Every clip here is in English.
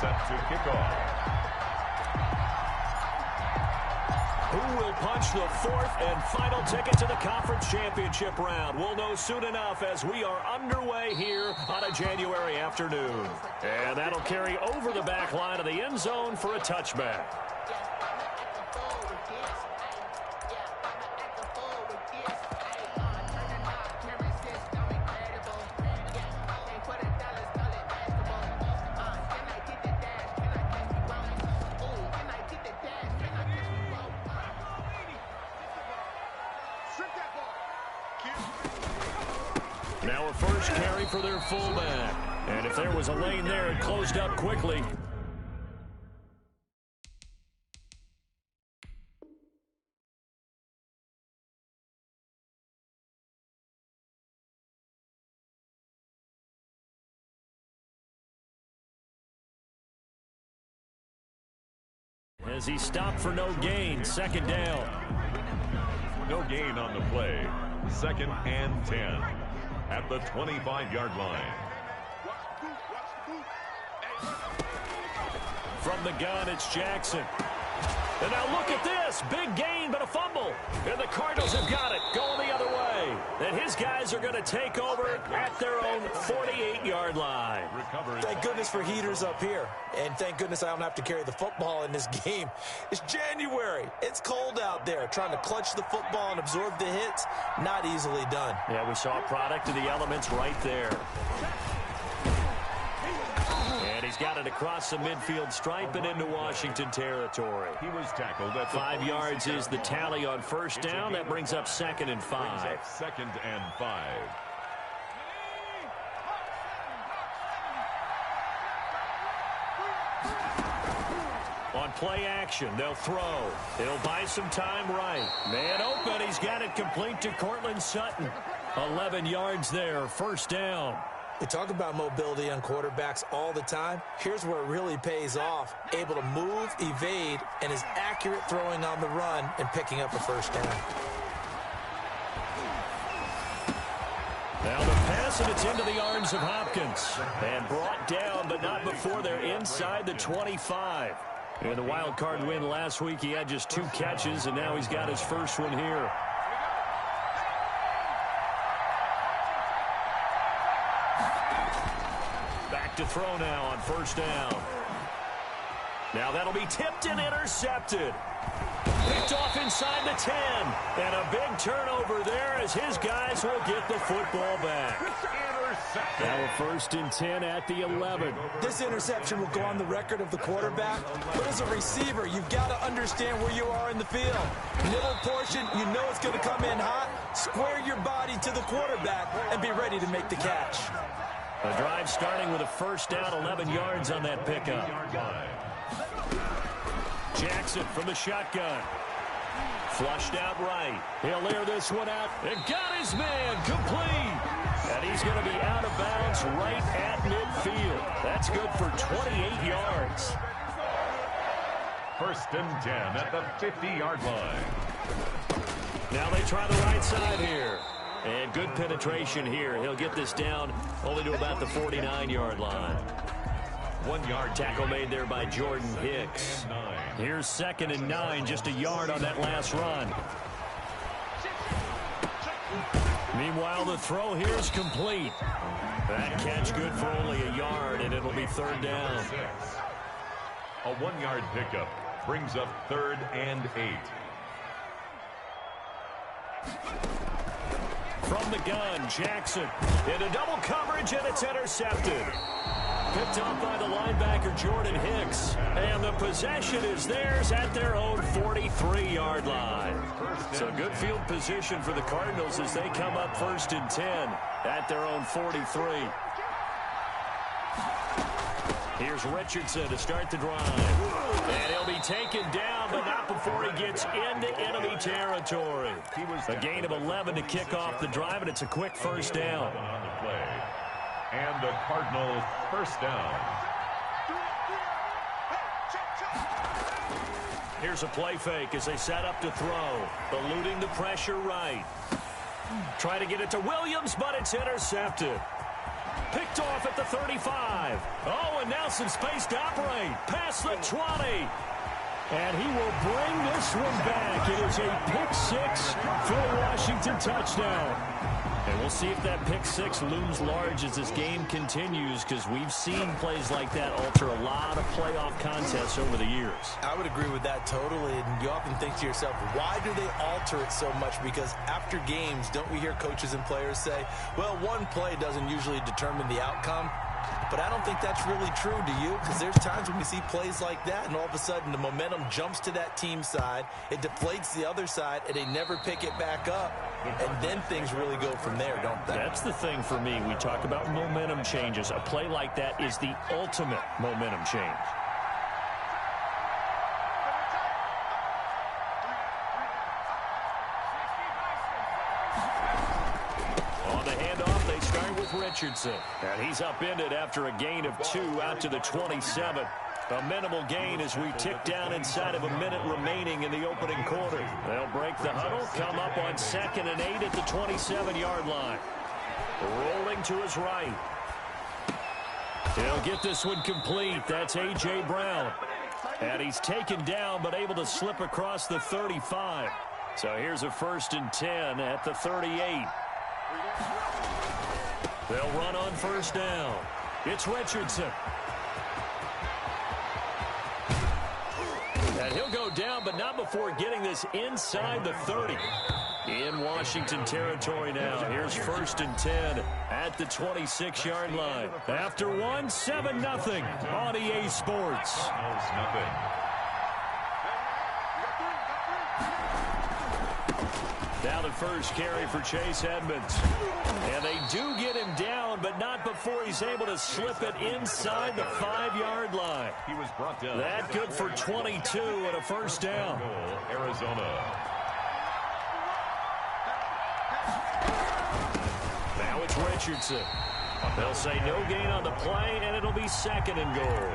set to kick off. Who will punch the fourth and final ticket to the conference championship round? We'll know soon enough as we are underway here on a January afternoon. And that'll carry over the back line of the end zone for a touchback. Now a first carry for their fullback. And if there was a lane there, it closed up quickly. As he stopped for no gain, second down. No gain on the play. 2nd and 10 at the 25-yard line. From the gun, it's Jackson. And now look at this. Big gain, but a fumble. And the Cardinals have got it, going the other way. And his guys are going to take over at their own 48-yard line. Thank goodness for heaters up here. And thank goodness I don't have to carry the football in this game. It's January. It's cold out there. Trying to clutch the football and absorb the hits, not easily done. Yeah, we saw a product of the elements right there. And he's got it across the midfield stripe and into Washington territory. He was tackled at 5 yards is the tally on first down. That brings up 2nd and 5. 2nd and 5. On play action, they'll throw. They'll buy some time right. Man open, he's got it complete to Cortland Sutton. 11 yards there, first down. We talk about mobility on quarterbacks all the time. Here's where it really pays off. Able to move, evade, and is accurate throwing on the run and picking up a first down. Now the pass, and it's into the arms of Hopkins. And brought down, but not before they're inside the 25. In the wild card win last week, he had just 2 catches, and now he's got his first one here. Back to throw now on first down. Now that'll be tipped and intercepted. Picked off inside the 10. And a big turnover there as his guys will get the football back. Now a 1st and 10 at the 11. This interception will go on the record of the quarterback, but as a receiver, you've got to understand where you are in the field. Middle portion, you know it's going to come in hot. Square your body to the quarterback and be ready to make the catch. A drive starting with a first down, 11 yards on that pickup. Jackson from the shotgun. Flushed out right. He'll air this one out and got his man complete. And he's going to be out of bounds right at midfield. That's good for 28 yards. 1st and 10 at the 50-yard line. Now they try the right side here. And good penetration here. He'll get this down only to about the 49-yard line. 1 yard tackle made there by Jordan Hicks. Here's 2nd and 9, just a yard on that last run. Meanwhile, the throw here is complete. That catch good for only a yard, and it'll be 3rd down. A 1 yard pickup brings up 3rd and 8. From the gun, Jackson into double coverage, and it's intercepted. Picked up by the linebacker, Jordan Hicks. And the possession is theirs at their own 43-yard line. So good field position for the Cardinals as they come up 1st and 10 at their own 43. Here's Richardson to start the drive. And he'll be taken down, but not before he gets into enemy territory. A gain of 11 to kick off the drive, and it's a quick first down. And the Cardinals first down. Here's a play fake as they set up to throw. Eluding the pressure right. Try to get it to Williams, but it's intercepted. Picked off at the 35. Oh, and now some space to operate. Past the 20. And he will bring this one back. It is a pick six for the Washington touchdown. And we'll see if that pick six looms large as this game continues, because we've seen plays like that alter a lot of playoff contests over the years. I would agree with that totally. And you often think to yourself, why do they alter it so much? Because after games, don't we hear coaches and players say, well, one play doesn't usually determine the outcome. But I don't think that's really true, do you? Because there's times when we see plays like that, and all of a sudden the momentum jumps to that team side, it deflates the other side, and they never pick it back up. And then things really go from there, don't they? That's the thing for me. We talk about momentum changes. A play like that is the ultimate momentum change. Richardson. And he's upended after a gain of 2 out to the 27. A minimal gain as we tick down inside of a minute remaining in the opening quarter. They'll break the huddle, come up on 2nd and 8 at the 27-yard line. Rolling to his right. He'll get this one complete. That's A.J. Brown. And he's taken down but able to slip across the 35. So here's a 1st and 10 at the 38. They'll run on 1st down. It's Richardson. And he'll go down, but not before getting this inside the 30. In Washington territory now. Here's 1st and 10 at the 26-yard line. After one, 7-0 on EA Sports. Now the first carry for Chase Edmonds. And they do get him down, but not before he's able to slip it inside the 5-yard line. He was brought down. That good for 22 and a 1st down. Arizona. Now it's Richardson. They'll say no gain on the play, and it'll be 2nd and goal.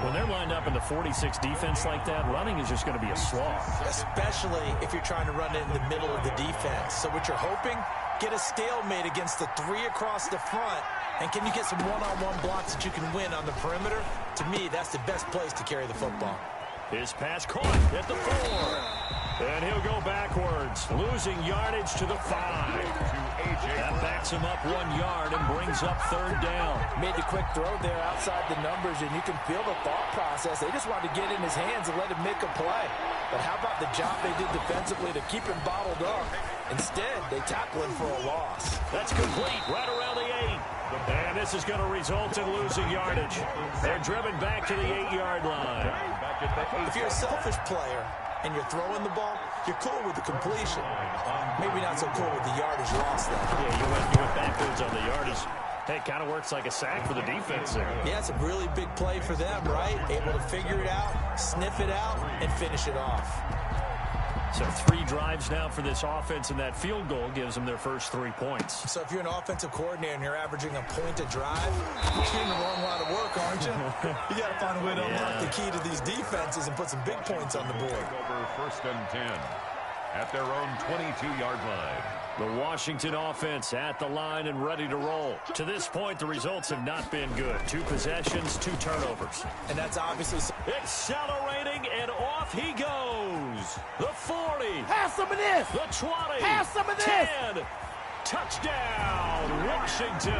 When they're lined up in the 46 defense like that, running is just going to be a slog. Especially if you're trying to run it in the middle of the defense. So what you're hoping, get a stalemate against the 3 across the front. And can you get some one-on-one blocks that you can win on the perimeter? To me, that's the best place to carry the football. His pass caught at the 4. And he'll go backwards, losing yardage to the 5. That backs him up 1 yard and brings up 3rd down. Made the quick throw there outside the numbers, and you can feel the thought process. They just wanted to get in his hands and let him make a play. But how about the job they did defensively to keep him bottled up? Instead, they tackle him for a loss. That's complete right around the 8. And this is going to result in losing yardage. They're driven back to the 8-yard line. If you're a selfish player and you're throwing the ball, you're cool with the completion. Maybe not so cool with the yardage loss, though. Yeah, you went backwards on the yardage. Hey, it kind of works like a sack for the defense there. Yeah, it's a really big play for them, right? Able to figure it out, sniff it out, and finish it off. So 3 drives now for this offense, and that field goal gives them their first 3 points. So if you're an offensive coordinator and you're averaging a point a drive, you're doing the wrong line of work, aren't you? You got to find a way to unlock the key to these defenses and put some big points on the board. Over 1st and 10 at their own 22-yard line. The Washington offense at the line and ready to roll. To this point, the results have not been good. 2 possessions, 2 turnovers. And that's obviously... Accelerating, and off he goes. The 40. Have some of this. The 20. Have some of this. 10. Touchdown, Washington.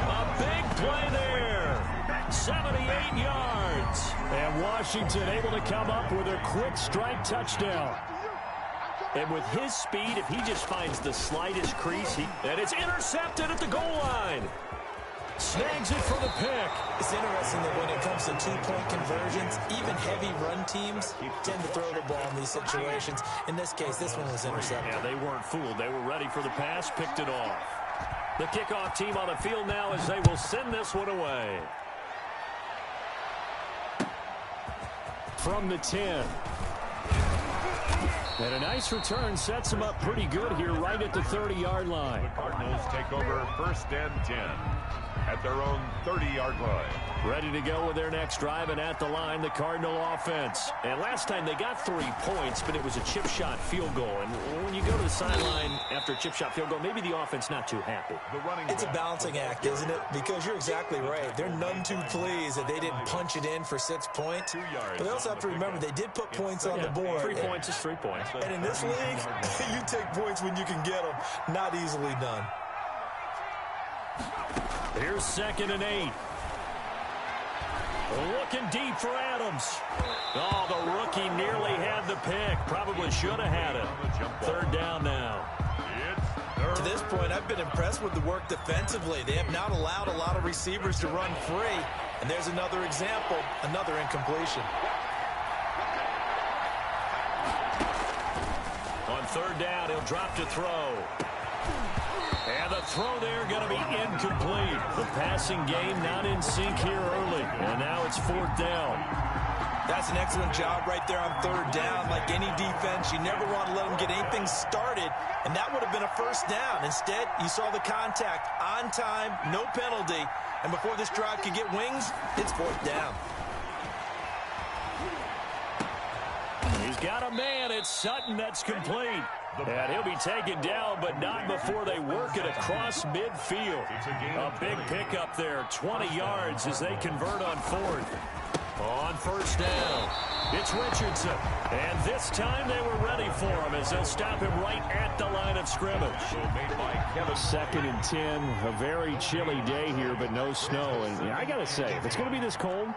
A big play there. 78 yards. And Washington able to come up with a quick strike touchdown. And with his speed, if he just finds the slightest crease, and it's intercepted at the goal line. Snags it for the pick. It's interesting that when it comes to 2-point conversions, even heavy run teams tend to throw the ball in these situations. In this case, this one was intercepted. Yeah, they weren't fooled. They were ready for the pass, picked it off. The kickoff team on the field now as they will send this one away. From the 10. And a nice return sets him up pretty good here right at the 30-yard line. The Cardinals take over 1st and 10 at their own 30-yard line. Ready to go with their next drive, and at the line, the Cardinal offense. And last time they got 3 points, but it was a chip shot field goal. And when you go to the sideline after a chip shot field goal, maybe the offense not too happy. It's a balancing act, isn't it? Because you're exactly right. They're none too pleased that they didn't punch it in for 6 points. But they also have to remember they did put points on the board. 3 points is 3 points. And in this league, you take points when you can get them. Not easily done. Here's 2nd and 8. Looking deep for Adams. Oh, the rookie nearly had the pick. Probably should have had it. 3rd down now. To this point, I've been impressed with the work defensively. They have not allowed a lot of receivers to run free. And there's another example, another incompletion. On 3rd down, he'll drop to throw. And the throw there going to be incomplete. The passing game not in sync here early. And now it's 4th down. That's an excellent job right there on 3rd down. Like any defense, you never want to let them get anything started. And that would have been a 1st down. Instead, you saw the contact on time, no penalty. And before this drive could get wings, it's 4th down. He's got a man. It's Sutton. That's complete. And he'll be taken down, but not before they work it across midfield. A big pickup there, 20 yards as they convert on 4th. On 1st down, it's Richardson. And this time they were ready for him as they'll stop him right at the line of scrimmage. 2nd and 10, a very chilly day here, but no snow. And I got to say, if it's going to be this cold,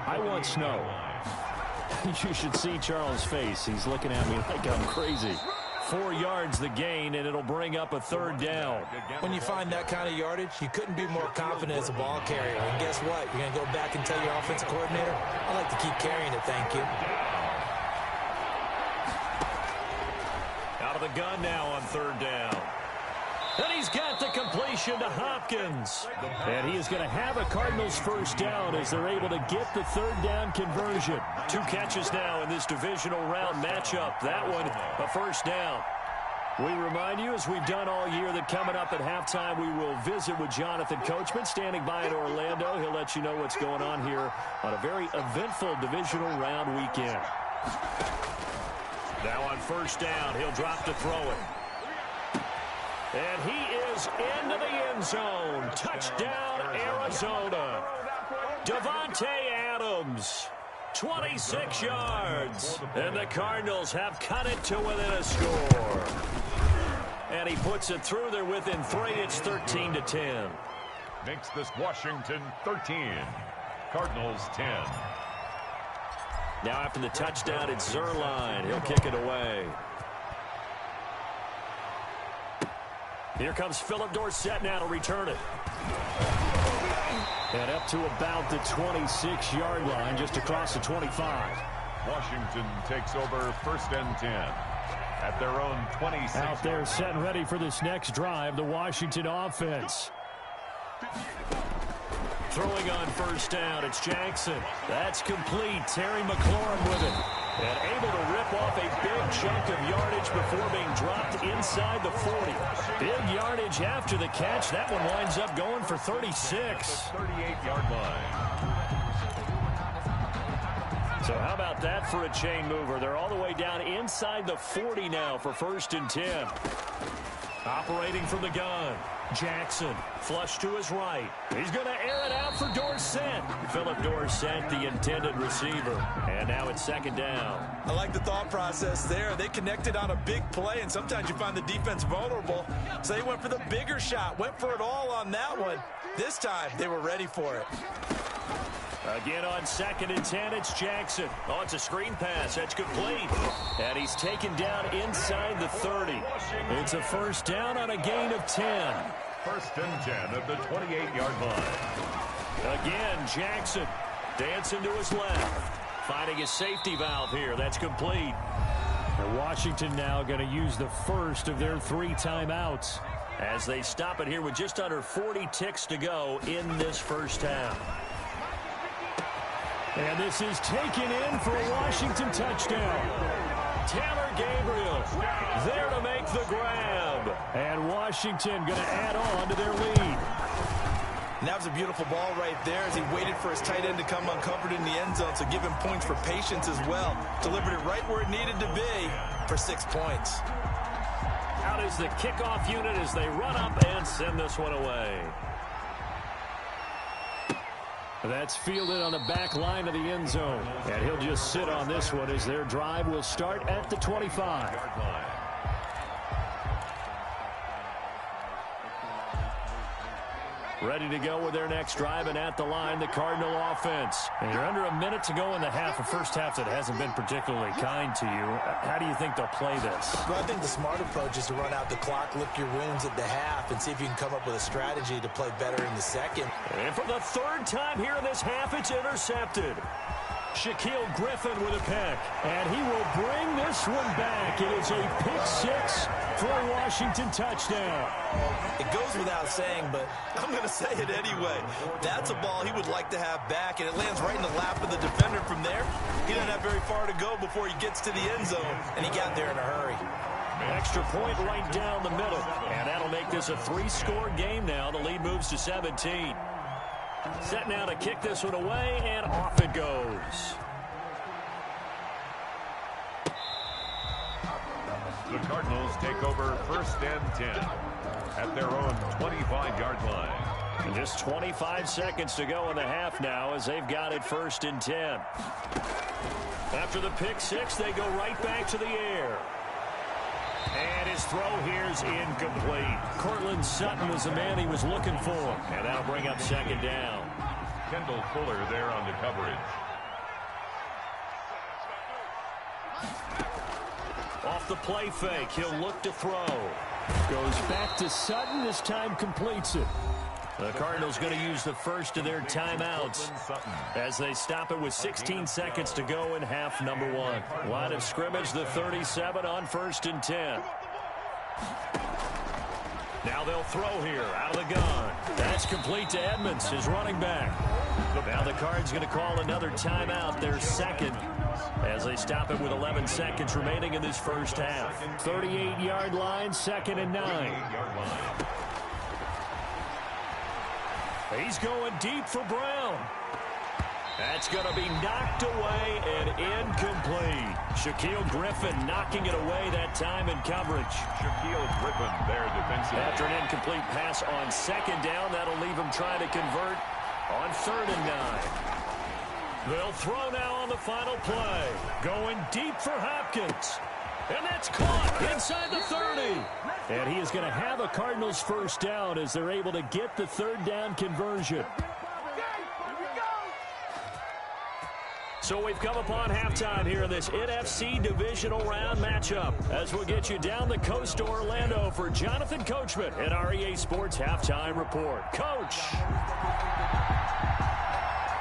I want snow. You should see Charles' face. He's looking at me like I'm crazy. 4 yards the gain, and it'll bring up a 3rd down. When you find that kind of yardage, you couldn't be more confident as a ball carrier. And guess what? You're going to go back and tell your offensive coordinator, I like to keep carrying it, thank you. Out of the gun now on 3rd down. And he's got the completion to Hopkins. And he is going to have a Cardinals 1st down as they're able to get the 3rd down conversion. 2 catches now in this divisional round matchup. That one, a 1st down. We remind you, as we've done all year, that coming up at halftime, we will visit with Jonathan Coachman, standing by in Orlando. He'll let you know what's going on here on a very eventful divisional round weekend. Now on 1st down, he'll drop to throw it. And he is into the end zone. Touchdown, Arizona. Davante Adams, 26 yards. And the Cardinals have cut it to within a score. And he puts it through there within 3. It's 13-10. Makes this Washington 13. Cardinals 10. Now after the touchdown, it's Zuerlein. He'll kick it away. Here comes Philip Dorsett now to return it. And up to about the 26-yard line, just across the 25. Washington takes over 1st and 10 at their own 26. Out there set and ready for this next drive, the Washington offense. Throwing on 1st down, it's Jackson. That's complete. Terry McLaurin with it. And able to rip off a big chunk of yardage before being dropped inside the 40. Big yardage after the catch. That one winds up going for 36. 38-yard line. So how about that for a chain mover? They're all the way down inside the 40 now for 1st and 10. Operating from the gun. Jackson, flush to his right. He's going to air it out for Dorsett. Philip Dorsett, the intended receiver. And now it's 2nd down. I like the thought process there. They connected on a big play, and sometimes you find the defense vulnerable. So they went for the bigger shot, went for it all on that one. This time, they were ready for it. Again on 2nd and 10, it's Jackson. Oh, it's a screen pass. That's complete. And he's taken down inside the 30. It's a 1st down on a gain of 10. 1st and 10 at the 28-yard line. Again, Jackson dancing to his left. Finding a safety valve here. That's complete. And Washington now going to use the first of their 3 timeouts as they stop it here with just under 40 ticks to go in this 1st half. And this is taken in for a Washington touchdown. Taylor Gabriel there to make the grab. And Washington going to add on to their lead. And that was a beautiful ball right there as he waited for his tight end to come uncovered in the end zone, so give him points for patience as well. Delivered it right where it needed to be for 6 points. Out is the kickoff unit as they run up and send this one away. That's fielded on the back line of the end zone. And he'll just sit on this one as their drive will start at the 25. Ready to go with their next drive, and at the line, the Cardinal offense. And you're under a minute to go in the half, a first half that hasn't been particularly kind to you. How do you think they'll play this? Well, I think the smart approach is to run out the clock, lick your wounds at the half, and see if you can come up with a strategy to play better in the second. And for the third time here in this half, it's intercepted. Shaquill Griffin with a pick, and he will bring this one back. It is a pick six for a Washington touchdown. It goes without saying, but I'm going to say it anyway. That's a ball he would like to have back, and it lands right in the lap of the defender from there. He doesn't have very far to go before he gets to the end zone, and he got there in a hurry. Extra point right down the middle, and that'll make this a three-score game now. The lead moves to 17. Set now to kick this one away, and off it goes. The Cardinals take over first and 10 at their own 25-yard line. And just 25 seconds to go in the half now as they've got it first and 10. After the pick six, they go right back to the air. And his throw here's incomplete. Cortland Sutton was the man he was looking for. And that'll bring up second down. Kendall Fuller there on the coverage. Off the play fake, he'll look to throw. Goes back to Sutton, this time completes it. The Cardinals going to use the first of their timeouts as they stop it with 16 seconds to go in half number one. Line of scrimmage, the 37 on first and 10. Now they'll throw here out of the gun. That's complete to Edmonds, his running back. Now the Cards going to call another timeout, their second, as they stop it with 11 seconds remaining in this first half. 38-yard line, second and 9. He's going deep for Brown. That's going to be knocked away and incomplete. Shaquill Griffin knocking it away that time in coverage. Shaquill Griffin there defensively. After an incomplete pass on second down, that'll leave him trying to convert on third and 9. They'll throw now on the final play. Going deep for Hopkins. And that's caught inside the 30. And he is going to have a Cardinals first down as they're able to get the third down conversion. So we've come upon halftime here in this NFC divisional round matchup as we'll get you down the coast to Orlando for Jonathan Coachman at our EA Sports Halftime Report. Coach!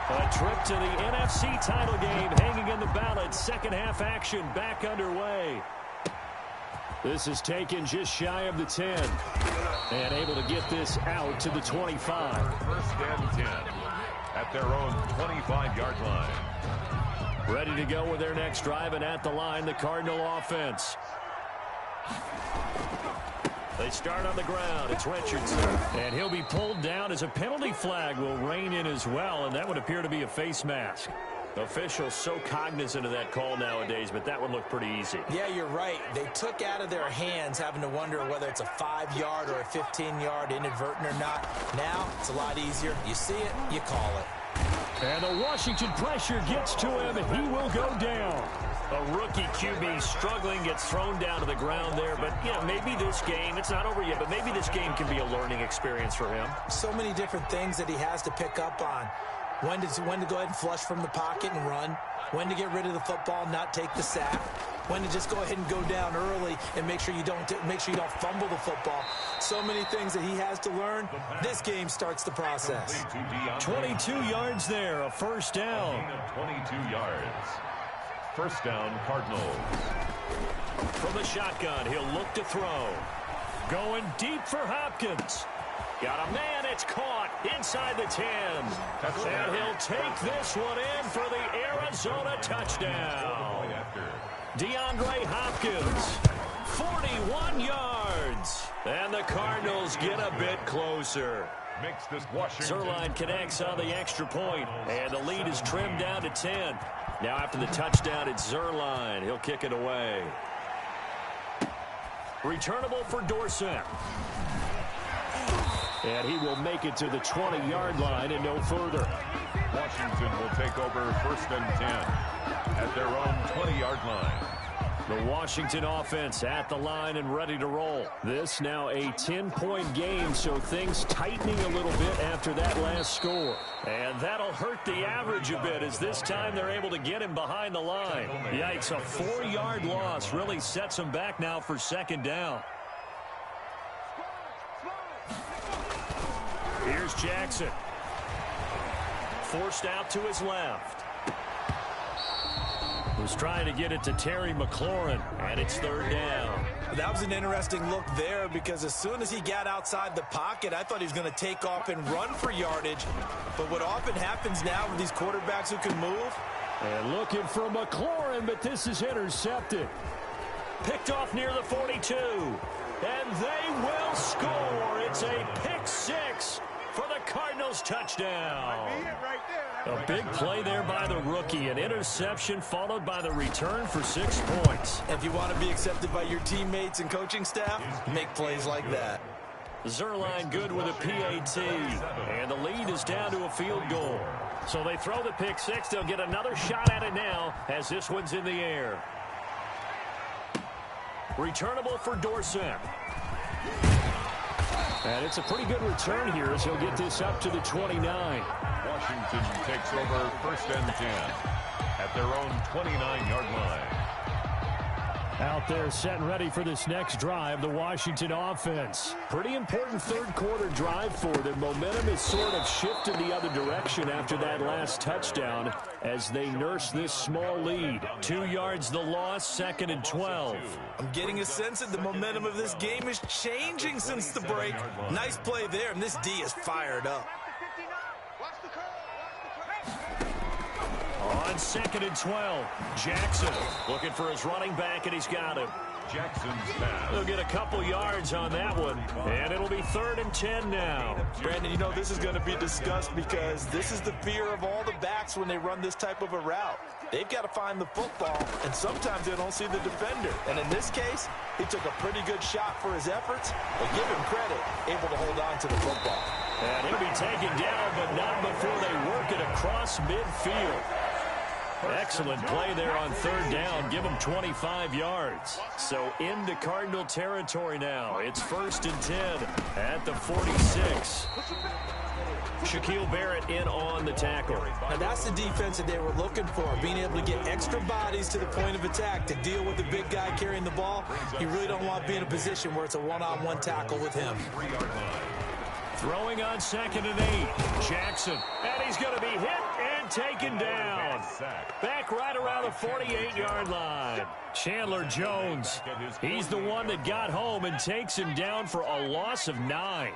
A trip to the NFC title game hanging in the balance. Second half action back underway. This is taken just shy of the 10. And able to get this out to the 25. First and 10 at their own 25-yard line. Ready to go with their next drive, and at the line, the Cardinal offense. They start on the ground. It's Richardson. And he'll be pulled down as a penalty flag will rein in as well, and that would appear to be a face mask. Officials so cognizant of that call nowadays, but that would look pretty easy. Yeah, you're right. They took out of their hands having to wonder whether it's a 5-yard or a 15-yard inadvertent or not. Now, it's a lot easier. You see it, you call it. And the Washington pressure gets to him, and he will go down. A rookie QB struggling, gets thrown down to the ground there. But, you know, maybe this game, it's not over yet, but maybe this game can be a learning experience for him. So many different things that he has to pick up on. When to go ahead and flush from the pocket and run. When to get rid of the football, not take the sack. When to just go ahead and go down early and make sure you don't fumble the football. So many things that he has to learn. This game starts the process. 22 yards there, a first down. 22 yards. First down, Cardinals. From the shotgun, he'll look to throw. Going deep for Hopkins. Got a man, it's caught inside the 10. And he'll take this one in for the Arizona touchdown. DeAndre Hopkins, 41 yards. And the Cardinals get a bit closer. makes this Washington. Zuerlein connects on the extra point, and the lead is trimmed down to 10. Now after the touchdown, it's Zuerlein. He'll kick it away. Returnable for Dorsett. And he will make it to the 20-yard line and no further. Washington will take over 1st and 10 at their own 20-yard line. The Washington offense at the line and ready to roll. This now a 10-point game, so things tightening a little bit after that last score. And that'll hurt the average a bit as this time they're able to get him behind the line. Yikes, a 4-yard loss really sets him back now for 2nd down. Here's Jackson. Forced out to his left. Was trying to get it to Terry McLaurin, and it's 3rd down. That was an interesting look there because as soon as he got outside the pocket, I thought he was going to take off and run for yardage. But what often happens now with these quarterbacks who can move. And looking for McLaurin, but this is intercepted. Picked off near the 42. And they will score. It's a pick 6 for the Cardinals touchdown. A big play there by the rookie. An interception followed by the return for 6 points. If you want to be accepted by your teammates and coaching staff, make plays like that. Zuerlein good with a PAT. And the lead is down to a field goal. So they throw the pick 6. They'll get another shot at it now as this one's in the air. Returnable for Dorsett. And it's a pretty good return here as he'll get this up to the 29. Washington takes over 1st and 10 at their own 29-yard line. Out there set and ready for this next drive, the Washington offense. Pretty important 3rd quarter drive for them. Momentum has sort of shifted the other direction after that last touchdown as they nurse this small lead. 2 yards the loss, 2nd and 12. I'm getting a sense that the momentum of this game is changing since the break. Nice play there, and this D is fired up. On 2nd and 12, Jackson looking for his running back, and he's got him. Jackson's pass. They'll get a couple yards on that one, and it'll be 3rd and 10 now. Brandon, you know this is going to be discussed because this is the fear of all the backs when they run this type of a route. They've got to find the football, and sometimes they don't see the defender. And in this case, he took a pretty good shot for his efforts, but give him credit, able to hold on to the football. And he'll be taken down, but not before they work it across midfield. Excellent play there on 3rd down. Give him 25 yards. So into Cardinal territory now. It's 1st and 10 at the 46. Shaquille Barrett in on the tackle. And that's the defense that they were looking for, being able to get extra bodies to the point of attack to deal with the big guy carrying the ball. You really don't want to be in a position where it's a one-on-one tackle with him. Throwing on 2nd and 8. Jackson. And he's going to be hit and taken down. Back right around the 48-yard line. Chandler Jones. He's the one that got home and takes him down for a loss of 9.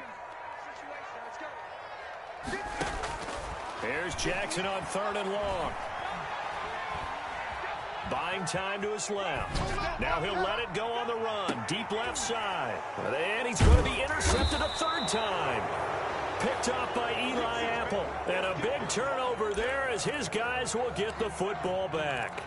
Here's Jackson on 3rd and long. Buying time to his left. Now he'll let it go on the run. Deep left side. And he's going to be intercepted a 3rd time. Picked off by Eli Apple. And a big turnover there as his guys will get the football back.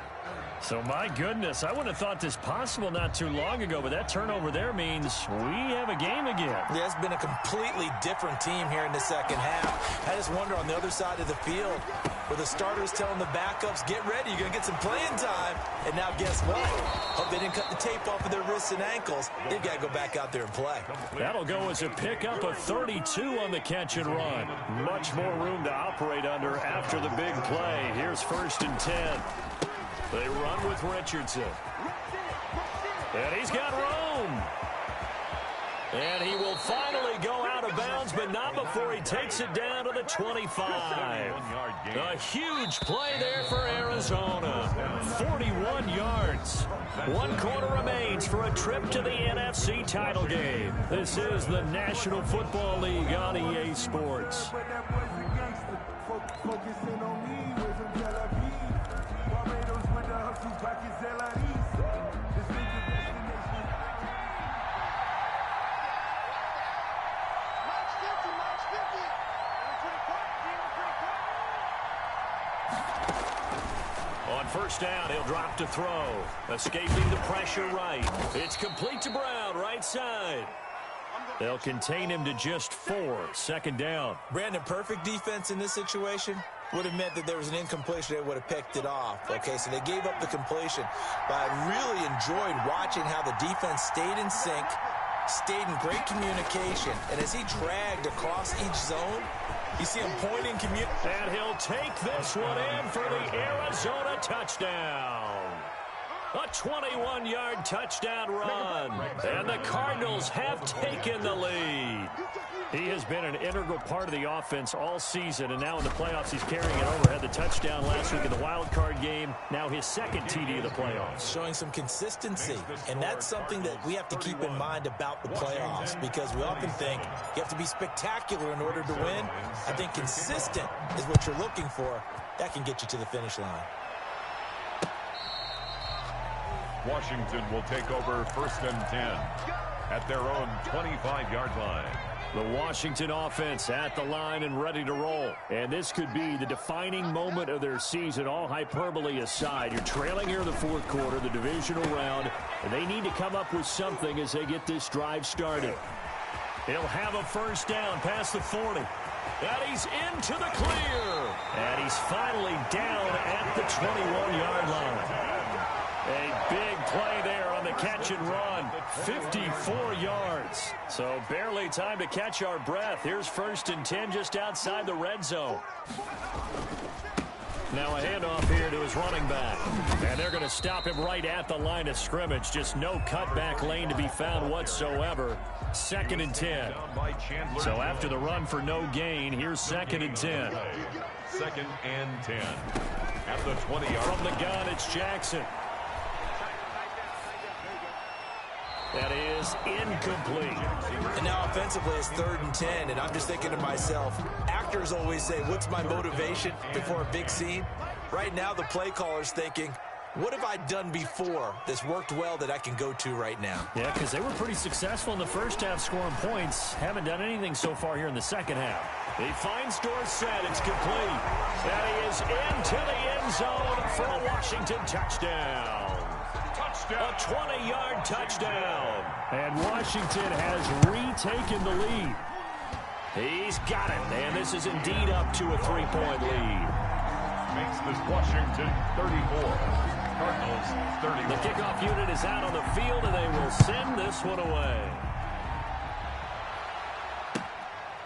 So, my goodness, I wouldn't have thought this possible not too long ago, but that turnover there means we have a game again. Yeah, it's been a completely different team here in the 2nd half. I just wonder on the other side of the field where the starters telling the backups, get ready, you're going to get some playing time. And now guess what? Hope they didn't cut the tape off of their wrists and ankles. They've got to go back out there and play. That'll go as a pickup of 32 on the catch and run. Much more room to operate under after the big play. Here's 1st and 10. They run with Richardson. And he's got room. And he will finally go out of bounds, but not before he takes it down to the 25. A huge play there for Arizona. 41 yards. 1 quarter remains for a trip to the NFC title game. This is the National Football League on EA Sports. On first down, he'll drop to throw. Escaping the pressure right. It's complete to Brown, right side. They'll contain him to just 4. Second down. Brandon, perfect defense in this situation would have meant that there was an incompletion. They would have picked it off. Okay, so they gave up the completion. But I really enjoyed watching how the defense stayed in sync, stayed in great communication. And as he dragged across each zone, you see him pointing. And he'll take this one in for the Arizona touchdown. A 21-yard touchdown run. And the Cardinals have taken the lead. He has been an integral part of the offense all season, and now in the playoffs he's carrying it over. Had the touchdown last week in the wild card game. Now his second TD of the playoffs. Showing some consistency, and that's something that we have to keep in mind about the playoffs, because we often think you have to be spectacular in order to win. I think consistent is what you're looking for. That can get you to the finish line. Washington will take over 1st and 10 at their own 25-yard line. The Washington offense at the line and ready to roll. And this could be the defining moment of their season, all hyperbole aside. You're trailing here in the fourth quarter, the divisional round, and they need to come up with something as they get this drive started. He'll have a first down past the 40. And he's into the clear. And he's finally down at the 21-yard line. A big play there on the catch and run. 54 yards. So barely time to catch our breath. Here's 1st and 10 just outside the red zone. Now a handoff here to his running back. And they're going to stop him right at the line of scrimmage. Just no cutback lane to be found whatsoever. 2nd and 10. So after the run for no gain, here's 2nd and 10. 2nd and 10. At the 20-yard. From the gun, it's Jackson. That is incomplete. And now offensively it's 3rd and 10, and I'm just thinking to myself, actors always say, what's my motivation before a big scene? Right now the play caller's thinking, what have I done before that's worked well that I can go to right now? Yeah, because they were pretty successful in the first half scoring points. Haven't done anything so far here in the second half. He finds Dorsett. It's complete. And he is into the end zone for a Washington touchdown. A 20-yard touchdown. And Washington has retaken the lead. He's got it. And this is indeed up to a 3-point lead. Makes this Washington 34. Cardinals 31. The kickoff unit is out on the field, and they will send this one away.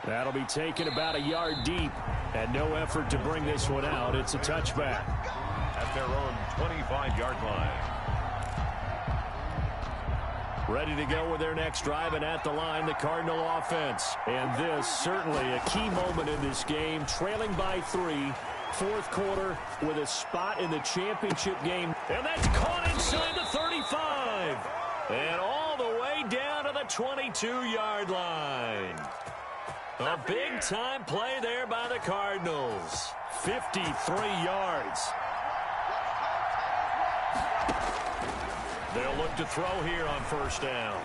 That'll be taken about a yard deep. And no effort to bring this one out. It's a touchback. At their own 25-yard line. Ready to go with their next drive, and at the line, the Cardinal offense. And this, certainly a key moment in this game, trailing by 3, 4th quarter, with a spot in the championship game. And that's caught inside the 35. And all the way down to the 22-yard line. A big-time play there by the Cardinals. 53 yards. They'll look to throw here on first down.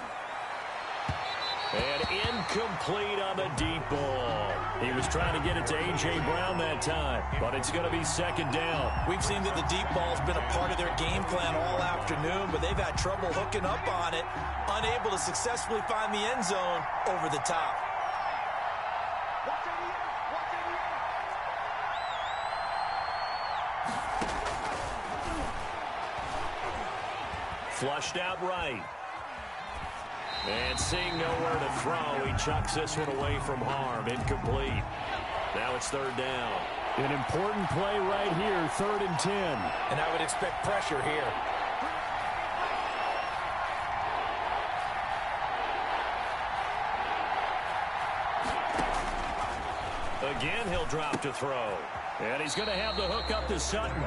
And incomplete on the deep ball. He was trying to get it to A.J. Brown that time, but it's going to be 2nd down. We've seen that the deep ball's been a part of their game plan all afternoon, but they've had trouble hooking up on it, unable to successfully find the end zone over the top. Flushed out right. And seeing nowhere to throw, he chucks this one away from harm. Incomplete. Now it's 3rd down. An important play right here, 3rd and 10. And I would expect pressure here. Again, he'll drop to throw. And he's going to have the hook up to Sutton.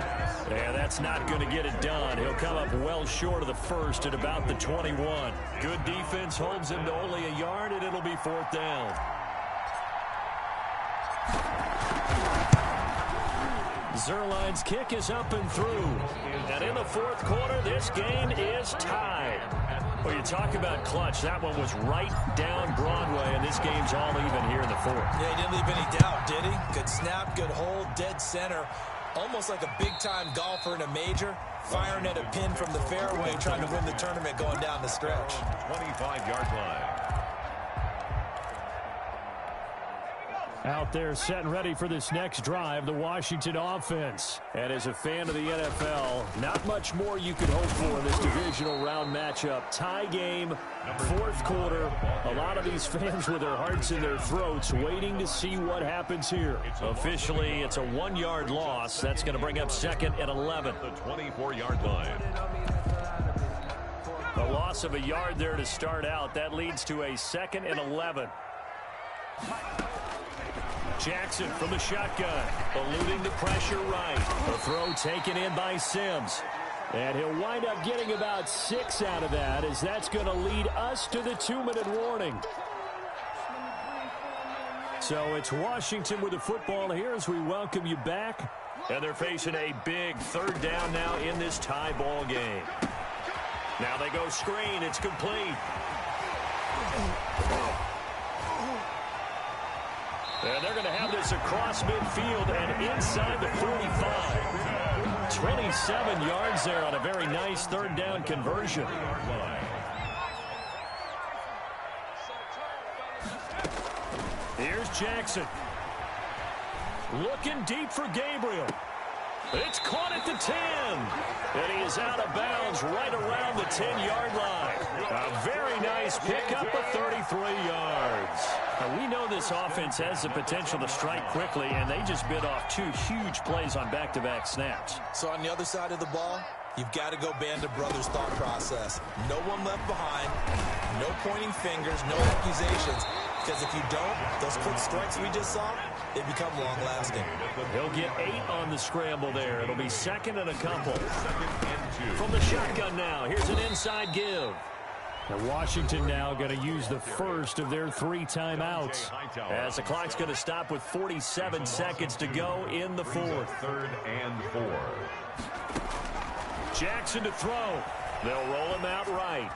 And that's not going to get it done. He'll come up well short of the first at about the 21. Good defense holds him to only a yard, and it'll be 4th down. Zuerlein's kick is up and through. And in the 4th quarter, this game is tied. Well, you talk about clutch. That one was right down Broadway, and this game's all even here in the 4th. Yeah, he didn't leave any doubt, did he? Good snap, good hold, dead center. Almost like a big-time golfer in a major, firing at a pin from the fairway, trying to win the tournament going down the stretch. 25-yard line. Out there setting ready for this next drive, the Washington offense. And as a fan of the NFL, not much more you could hope for in this divisional round matchup. Tie game, fourth quarter. A lot of these fans with their hearts in their throats waiting to see what happens here. Officially, it's a 1-yard loss. That's going to bring up 2nd and 11. The 24-yard line. A loss of a yard there to start out. That leads to a 2nd and 11. Jackson from the shotgun, eluding the pressure right. A throw taken in by Sims. And he'll wind up getting about 6 out of that, as that's going to lead us to the 2-minute warning. So it's Washington with the football here as we welcome you back. And they're facing a big 3rd down now in this tie ball game. Now they go screen. It's complete. And they're going to have this across midfield and inside the 45. 27 yards there on a very nice 3rd down conversion. Here's Jackson. Looking deep for Gabriel. It's caught at the 10. And he is out of bounds right around the 10-yard line. A very nice pickup of 33 yards. Now, we know this offense has the potential to strike quickly, and they just bit off 2 huge plays on back-to-back snaps. So on the other side of the ball, you've got to go Band of Brothers thought process. No one left behind, no pointing fingers, no accusations. Because if you don't, those quick strikes we just saw, they become long-lasting. He'll get 8 on the scramble there. It'll be 2nd and a couple. From the shotgun now, here's an inside give. And Washington now going to use the first of their 3 timeouts. As the clock's going to stop with 47 seconds to go in the 4th. 3rd and 4. Jackson to throw. They'll roll him out right.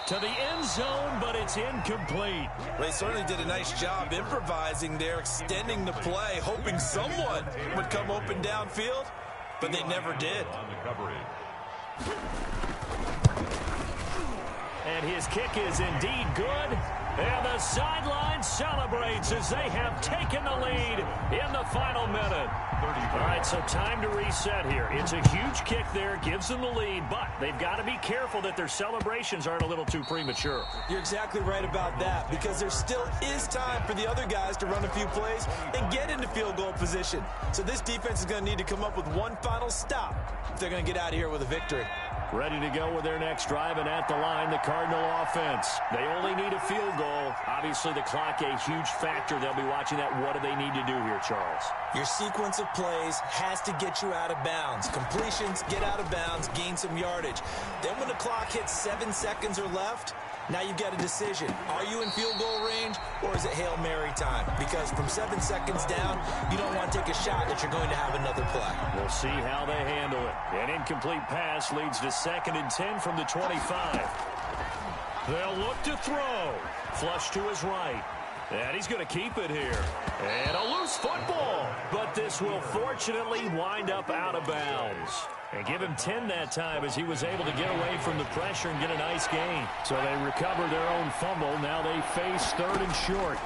To the end zone, but it's incomplete. Well, they certainly did a nice job improvising there, extending the play, hoping someone would come open downfield, but they never did. On the coverage. And his kick is indeed good. And the sideline celebrates as they have taken the lead in the final minute. All right, so time to reset here. It's a huge kick there, gives them the lead, but they've got to be careful that their celebrations aren't a little too premature. You're exactly right about that, because there still is time for the other guys to run a few plays and get into field goal position. So this defense is going to need to come up with one final stop if they're going to get out of here with a victory. Ready to go with their next drive, and at the line, the Cardinal offense. They only need a field goal. Obviously, the clock a huge factor. They'll be watching that. What do they need to do here, Charles? Your sequence of plays has to get you out of bounds. Completions, get out of bounds, gain some yardage. Then when the clock hits 7 seconds or left, now you've got a decision. Are you in field goal range, or is it Hail Mary time? Because from 7 seconds down, you don't want to take a shot that you're going to have another play. We'll see how they handle it. An incomplete pass leads to 2nd and 10 from the 25. They'll look to throw. Flush to his right. And he's going to keep it here. And a loose football. But this will fortunately wind up out of bounds. And give him 10 that time as he was able to get away from the pressure and get a nice gain. So they recover their own fumble. Now they face 3rd and short.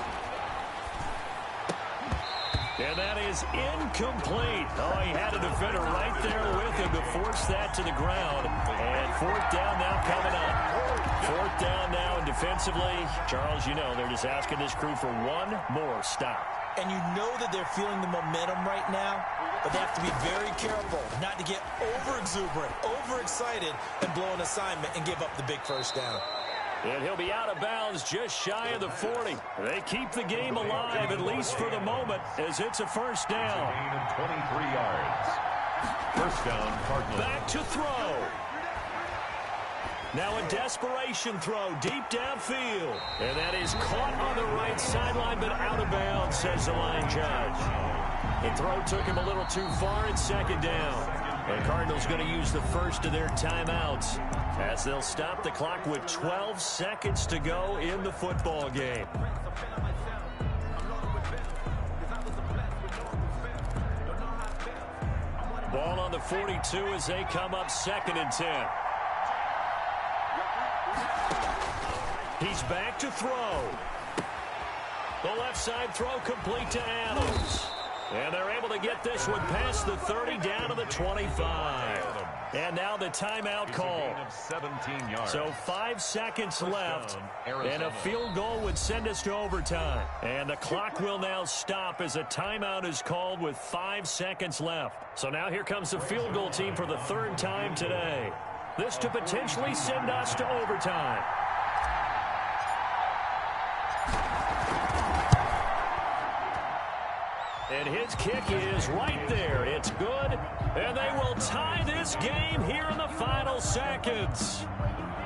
And that is incomplete. Oh, he had a defender right there with him to force that to the ground. And 4th down now coming up. 4th down now, and defensively, Charles, you know, they're just asking this crew for one more stop. And you know that they're feeling the momentum right now, but they have to be very careful not to get over-exuberant, over-excited, and blow an assignment and give up the big first down. And he'll be out of bounds just shy of the 40. They keep the game alive, at least for the moment, as it's a first down. Gain of 23 yards. First down, Cardinals. Back to throw. Now a desperation throw deep downfield. And that is caught on the right sideline, but out of bounds, says the line judge. The throw took him a little too far. It's 2nd down. And Cardinals going to use the first of their timeouts as they'll stop the clock with 12 seconds to go in the football game. Ball on the 42 as they come up 2nd and 10. He's back to throw. The left side throw complete to Adams. And they're able to get this one past the 30 down to the 25. And now the timeout call. 17 yards. So 5 seconds left, and a field goal would send us to overtime. And the clock will now stop as a timeout is called with 5 seconds left. So now here comes the field goal team for the 3rd time today. This to potentially send us to overtime. And his kick is right there. It's good. And they will tie this game here in the final seconds.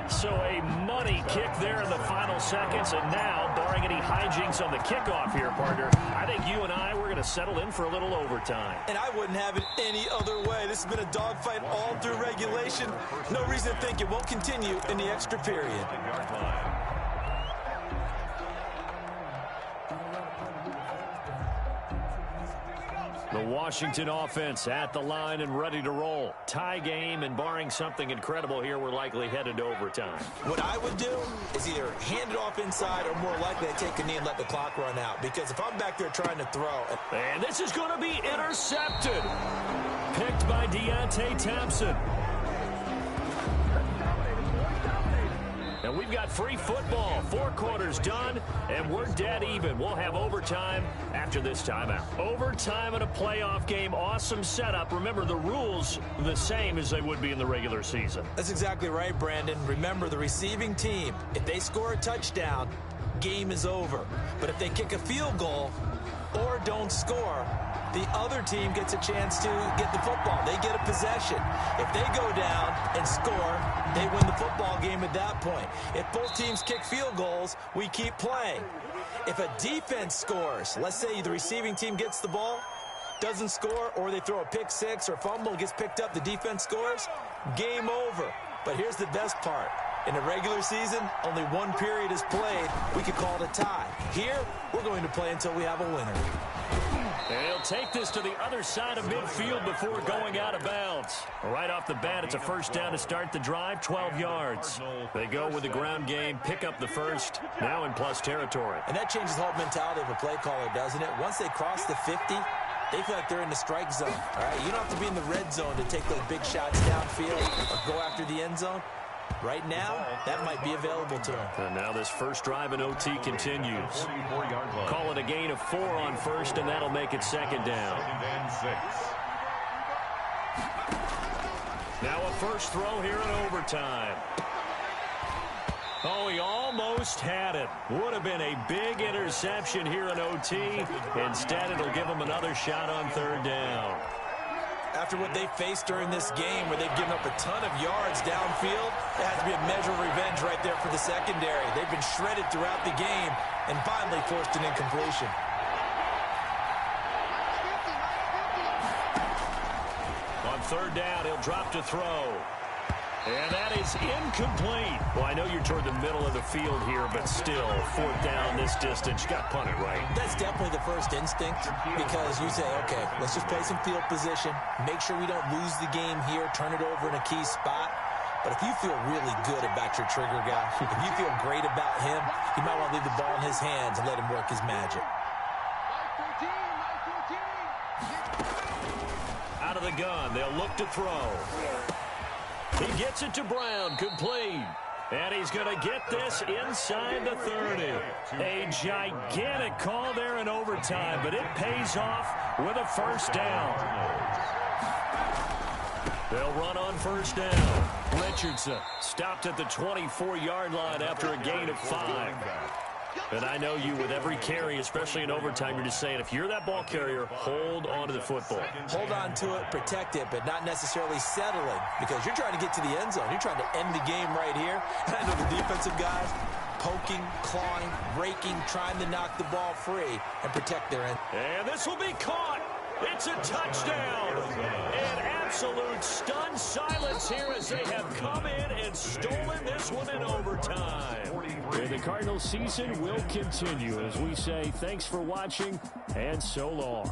So a money kick there in the final seconds. And now, barring any hijinks on the kickoff here, partner, I think you and I, we're going to settle in for a little overtime. And I wouldn't have it any other way. This has been a dogfight all through regulation. No reason to think it won't continue in the extra period. The Washington offense at the line and ready to roll. Tie game, and barring something incredible here, we're likely headed to overtime. What I would do is either hand it off inside or more likely I take a knee and let the clock run out. Because if I'm back there trying to throw. And this is going to be intercepted. Picked by Deontay Thompson. And we've got free football. 4 quarters done, and we're dead even. We'll have overtime after this timeout. Overtime in a playoff game. Awesome setup. Remember, the rules the same as they would be in the regular season. That's exactly right, Brandon. Remember, the receiving team, if they score a touchdown, game is over. But if they kick a field goal or don't score, the other team gets a chance to get the football. They get a possession. If they go down and score, they win the football game at that point. If both teams kick field goals, we keep playing. If a defense scores, let's say the receiving team gets the ball, doesn't score, or they throw a pick six or fumble, gets picked up, the defense scores, game over. But here's the best part. In a regular season, only 1 period is played. We could call it a tie. Here, we're going to play until we have a winner. And he'll take this to the other side of midfield before going out of bounds. Right off the bat, it's a first down to start the drive, 12 yards. They go with the ground game, pick up the first, now in plus territory. And that changes the whole mentality of a play caller, doesn't it? Once they cross the 50, they feel like they're in the strike zone. All right, you don't have to be in the red zone to take those big shots downfield or go after the end zone. Right now, that might be available to him. And now this first drive in OT continues. Call it a gain of 4 on first, and that'll make it 2nd down. Now a first throw here in overtime. Oh, he almost had it. Would have been a big interception here in OT. Instead, it'll give him another shot on 3rd down. After what they faced during this game where they've given up a ton of yards downfield, it has to be a measure of revenge right there for the secondary. They've been shredded throughout the game and finally forced an incompletion. On 3rd down, he'll drop to throw. And that is incomplete. Well, I know you're toward the middle of the field here, but still, 4th down this distance. You got to punt it right. That's definitely the first instinct because you say, okay, let's just play some field position, make sure we don't lose the game here, turn it over in a key spot. But if you feel really good about your trigger guy, if you feel great about him, you might want to leave the ball in his hands and let him work his magic. Out of the gun, they'll look to throw. He gets it to Brown, complete. And he's going to get this inside the 30. A gigantic call there in overtime, but it pays off with a first down. They'll run on first down. Richardson stopped at the 24-yard line after a gain of 5. And I know you, with every carry, especially in overtime, you're just saying, if you're that ball carrier, hold on to the football. Hold on to it, protect it, but not necessarily settling, because you're trying to get to the end zone. You're trying to end the game right here. And I know the defensive guys poking, clawing, raking, trying to knock the ball free and protect their end. And this will be caught. It's a touchdown. An absolute stunned silence here as they have come in and stolen this one in overtime. And the Cardinals season will continue as we say thanks for watching and so long.